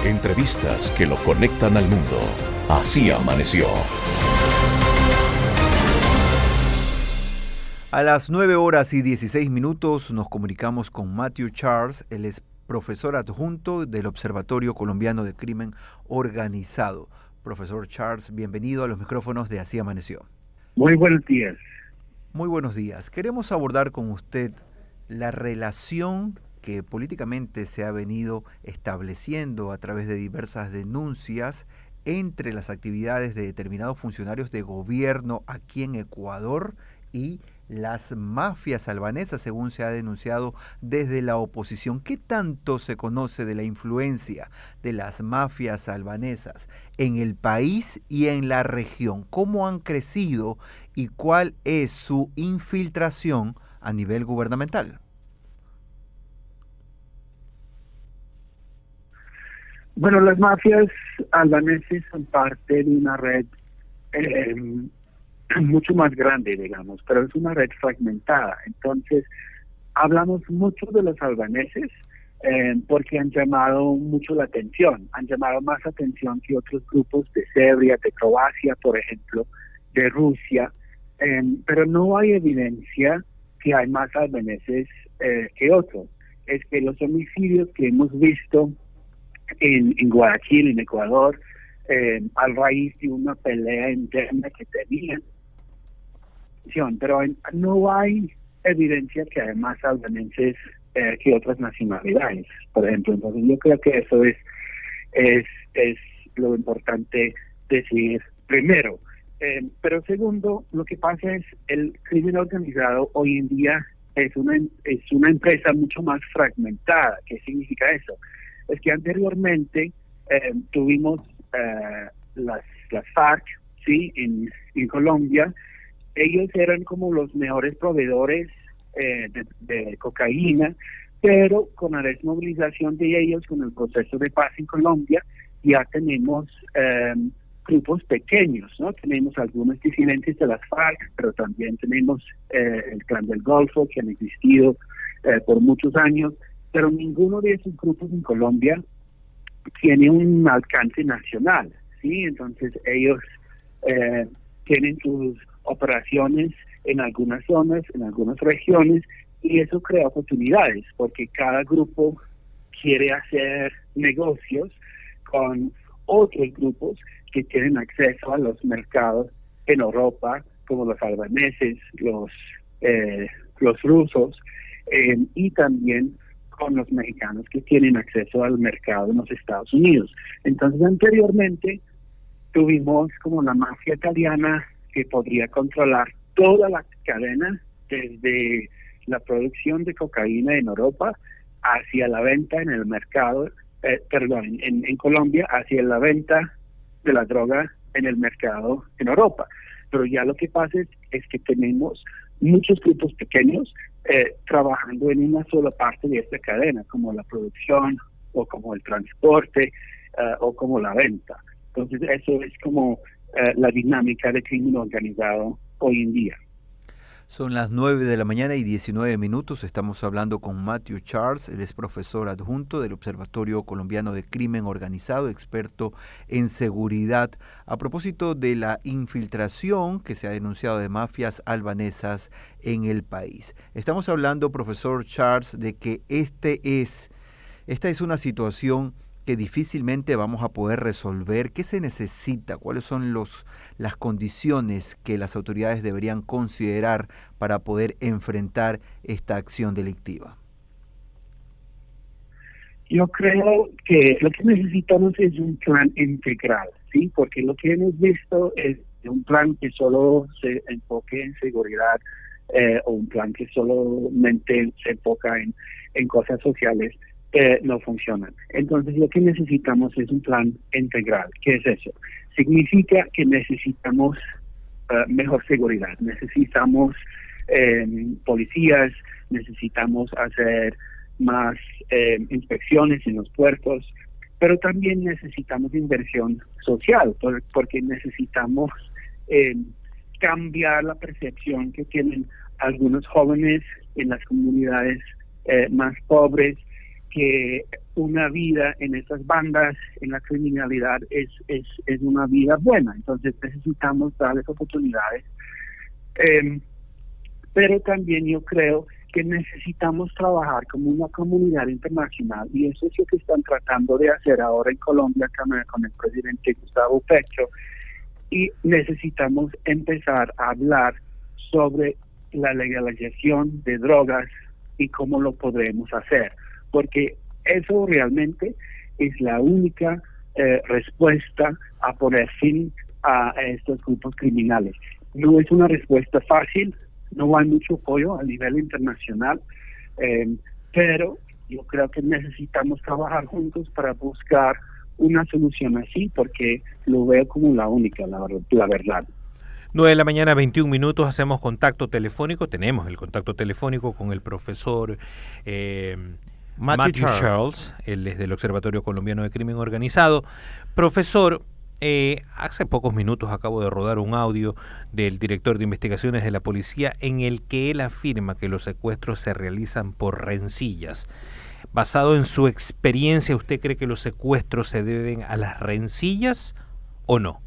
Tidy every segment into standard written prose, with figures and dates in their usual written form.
Entrevistas que lo conectan al mundo. Así amaneció. A las 9:16 nos comunicamos con Matthew Charles. Él es profesor adjunto del Observatorio Colombiano de Crimen Organizado. Profesor Charles, bienvenido a los micrófonos de Así Amaneció. Muy buenos días. Muy buenos días. Queremos abordar con usted la relación que políticamente se ha venido estableciendo a través de diversas denuncias entre las actividades de determinados funcionarios de gobierno aquí en Ecuador y las mafias albanesas, según se ha denunciado desde la oposición. ¿Qué tanto se conoce de la influencia de las mafias albanesas en el país y en la región? ¿Cómo han crecido y cuál es su infiltración a nivel gubernamental? Bueno, las mafias albaneses son parte de una red mucho más grande, digamos, pero es una red fragmentada. Entonces, hablamos mucho de los albaneses porque han llamado mucho la atención, han llamado más atención que otros grupos de Serbia, de Croacia, por ejemplo, de Rusia, pero no hay evidencia que hay más albaneses que otros. Es que los homicidios que hemos visto en Guayaquil, en Ecuador, a raíz de una pelea interna que tenían, pero no hay evidencia que hay más albaneses que otras nacionalidades, por ejemplo. Entonces yo creo que eso es lo importante decir primero. Pero segundo, lo que pasa es el crimen organizado hoy en día es una empresa mucho más fragmentada. ¿Qué significa eso? Es que anteriormente tuvimos las FARC, ¿sí? en Colombia. Ellos eran como los mejores proveedores de cocaína, pero con la desmovilización de ellos, con el proceso de paz en Colombia, ya tenemos grupos pequeños, ¿no? Tenemos algunos disidentes de las FARC, pero también tenemos el Clan del Golfo, que han existido por muchos años, pero ninguno de esos grupos en Colombia tiene un alcance nacional, ¿sí? Entonces ellos tienen sus operaciones en algunas zonas, en algunas regiones, y eso crea oportunidades, porque cada grupo quiere hacer negocios con otros grupos que tienen acceso a los mercados en Europa, como los albaneses, los rusos, y también con los mexicanos que tienen acceso al mercado en los Estados Unidos. Entonces, anteriormente tuvimos como la mafia italiana que podría controlar toda la cadena desde la producción de cocaína en Europa hacia la venta en el mercado, en Colombia, hacia la venta de la droga en el mercado en Europa. Pero ya lo que pasa es que tenemos muchos grupos pequeños trabajando en una sola parte de esta cadena, como la producción o como el transporte o como la venta. Entonces eso es como la dinámica de crimen organizado hoy en día. Son las 9:19 Estamos hablando con Matthew Charles. Él es profesor adjunto del Observatorio Colombiano de Crimen Organizado, experto en seguridad, a propósito de la infiltración que se ha denunciado de mafias albanesas en el país. Estamos hablando, profesor Charles, de que esta es una situación que difícilmente vamos a poder resolver. ¿Qué se necesita? ¿Cuáles son las condiciones que las autoridades deberían considerar para poder enfrentar esta acción delictiva? Yo creo que lo que necesitamos es un plan integral, ¿sí? Porque lo que hemos visto es un plan que solo se enfoque en seguridad o un plan que solamente se enfoca en cosas sociales. No funcionan. Entonces lo que necesitamos es un plan integral. ¿Qué es eso? Significa que necesitamos mejor seguridad, necesitamos policías, necesitamos hacer más inspecciones en los puertos, pero también necesitamos inversión social, porque necesitamos cambiar la percepción que tienen algunos jóvenes en las comunidades más pobres que una vida en estas bandas, en la criminalidad, es una vida buena. Entonces necesitamos darles oportunidades. Pero también yo creo que necesitamos trabajar como una comunidad internacional, y eso es lo que están tratando de hacer ahora en Colombia con el presidente Gustavo Petro, y necesitamos empezar a hablar sobre la legalización de drogas y cómo lo podremos hacer, porque eso realmente es la única respuesta a poner fin a estos grupos criminales. No es una respuesta fácil, no hay mucho apoyo a nivel internacional, pero yo creo que necesitamos trabajar juntos para buscar una solución así, porque lo veo como la única, la verdad. 9 de la mañana, 21 minutos, hacemos contacto telefónico, tenemos el contacto telefónico con el profesor Matthew Charles, él es del Observatorio Colombiano de Crimen Organizado. Profesor, hace pocos minutos acabo de rodar un audio del director de investigaciones de la policía en el que él afirma que los secuestros se realizan por rencillas. Basado en su experiencia, ¿usted cree que los secuestros se deben a las rencillas o no?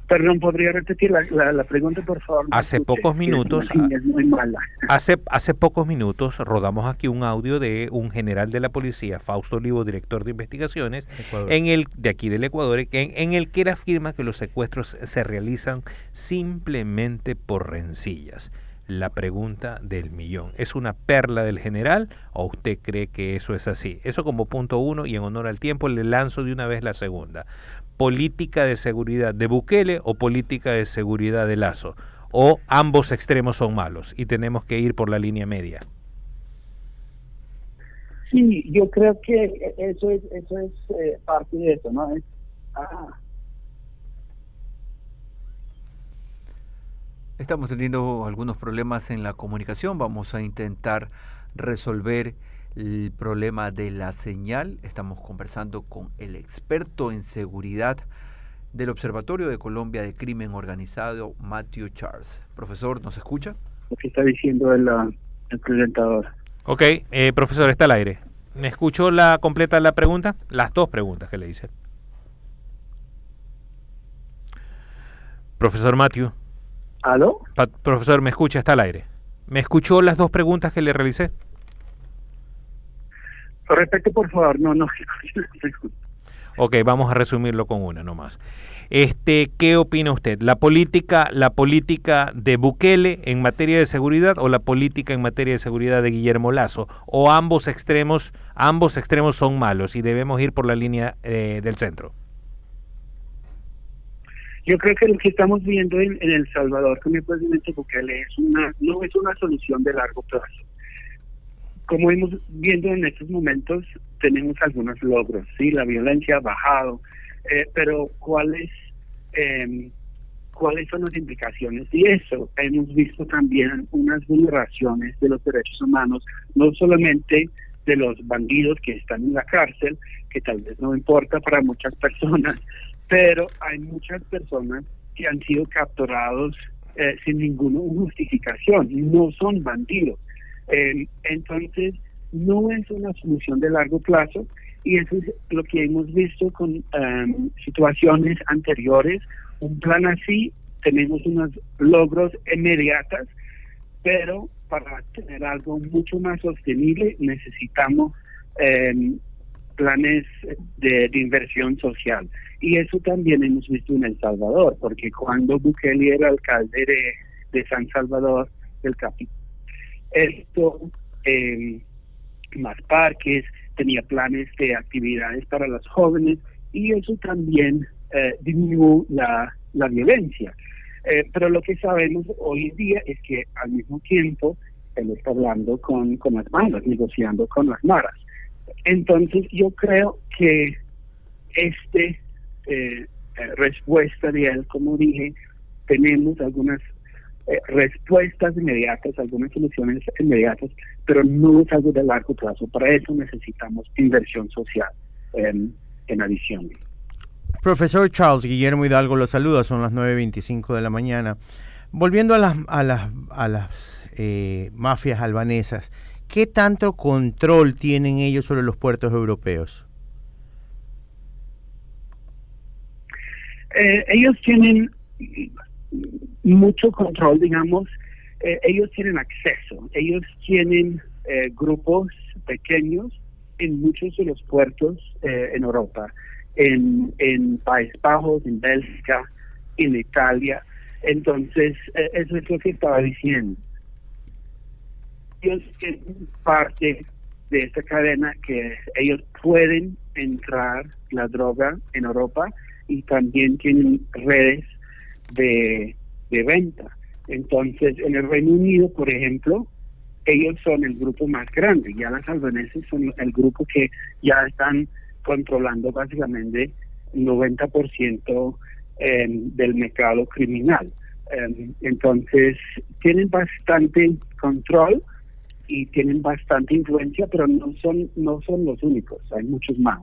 Perdón, ¿podría repetir la pregunta, por favor? Hace pocos minutos, es muy mala. Hace pocos minutos rodamos aquí un audio de un general de la policía, Fausto Olivo, director de investigaciones, de aquí del Ecuador, en el que él afirma que los secuestros se realizan simplemente por rencillas. La pregunta del millón, ¿es una perla del general o usted cree que eso es así? Eso como punto uno, y en honor al tiempo le lanzo de una vez la segunda. ¿Política de seguridad de Bukele o política de seguridad de Lasso? ¿O ambos extremos son malos y tenemos que ir por la línea media? Sí, yo creo que eso es parte de eso, ¿no? Estamos teniendo algunos problemas en la comunicación. Vamos a intentar resolver el problema de la señal. Estamos conversando con el experto en seguridad del Observatorio de Colombia de Crimen Organizado, Matthew Charles. Profesor, ¿nos escucha? Lo que está diciendo el presentador. Ok, profesor, está al aire. ¿Me escuchó completa la pregunta? Las dos preguntas que le hice. Profesor Matthew. ¿Aló? Profesor, ¿me escucha? Está al aire. ¿Me escuchó las dos preguntas que le realicé? Repite, por favor. No. Ok, vamos a resumirlo con una nomás. ¿Qué opina usted? ¿La política de Bukele en materia de seguridad o la política en materia de seguridad de Guillermo Lasso? ¿O ambos extremos son malos y debemos ir por la línea del centro? Yo creo que lo que estamos viendo en El Salvador con el presidente Bukele no es una solución de largo plazo. Como hemos viendo en estos momentos, tenemos algunos logros, sí, la violencia ha bajado, pero ¿cuáles son las implicaciones de eso? Hemos visto también unas vulneraciones de los derechos humanos, no solamente de los bandidos que están en la cárcel, que tal vez no importa para muchas personas, pero hay muchas personas que han sido capturados sin ninguna justificación, no son bandidos. Entonces, no es una solución de largo plazo, y eso es lo que hemos visto con situaciones anteriores. Un plan así, tenemos unos logros inmediatos, pero para tener algo mucho más sostenible necesitamos planes de inversión social. Y eso también hemos visto en El Salvador, porque cuando Bukele era alcalde de San Salvador del Capital, esto, más parques, tenía planes de actividades para los jóvenes, y eso también disminuyó la violencia. Pero lo que sabemos hoy en día es que al mismo tiempo él está hablando con las maras, negociando con las maras. Entonces yo creo que respuesta de él, como dije, tenemos algunas respuestas inmediatas, algunas soluciones inmediatas, pero no es algo de largo plazo. Para eso necesitamos inversión social en adición. Profesor Charles, Guillermo Hidalgo lo saluda, son las 9:25 de la mañana. Volviendo a las mafias albanesas, ¿Qué tanto control tienen ellos sobre los puertos europeos? Ellos tienen mucho control, digamos. Ellos tienen acceso, ellos tienen grupos pequeños en muchos de los puertos en Europa, en Países Bajos, en Bélgica, en Italia. Entonces, eso es lo que estaba diciendo. Ellos tienen parte de esta cadena que ellos pueden entrar la droga en Europa y también tienen redes de venta. Entonces, en el Reino Unido, por ejemplo, ellos son el grupo más grande. Ya las albaneses son el grupo que ya están controlando básicamente el 90% del mercado criminal. Entonces, tienen bastante control y tienen bastante influencia, pero no son los únicos, hay muchos más.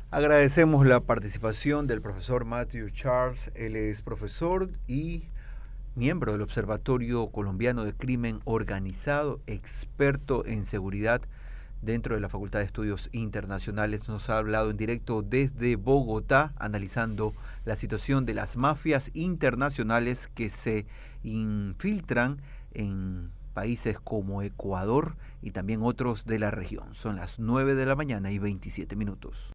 Agradecemos la participación del profesor Matthew Charles. Él es profesor y miembro del Observatorio Colombiano de Crimen Organizado, experto en seguridad dentro de la Facultad de Estudios Internacionales. Nos ha hablado en directo desde Bogotá, analizando la situación de las mafias internacionales que se infiltran en países como Ecuador y también otros de la región. Son las 9 de la mañana y 27 minutos.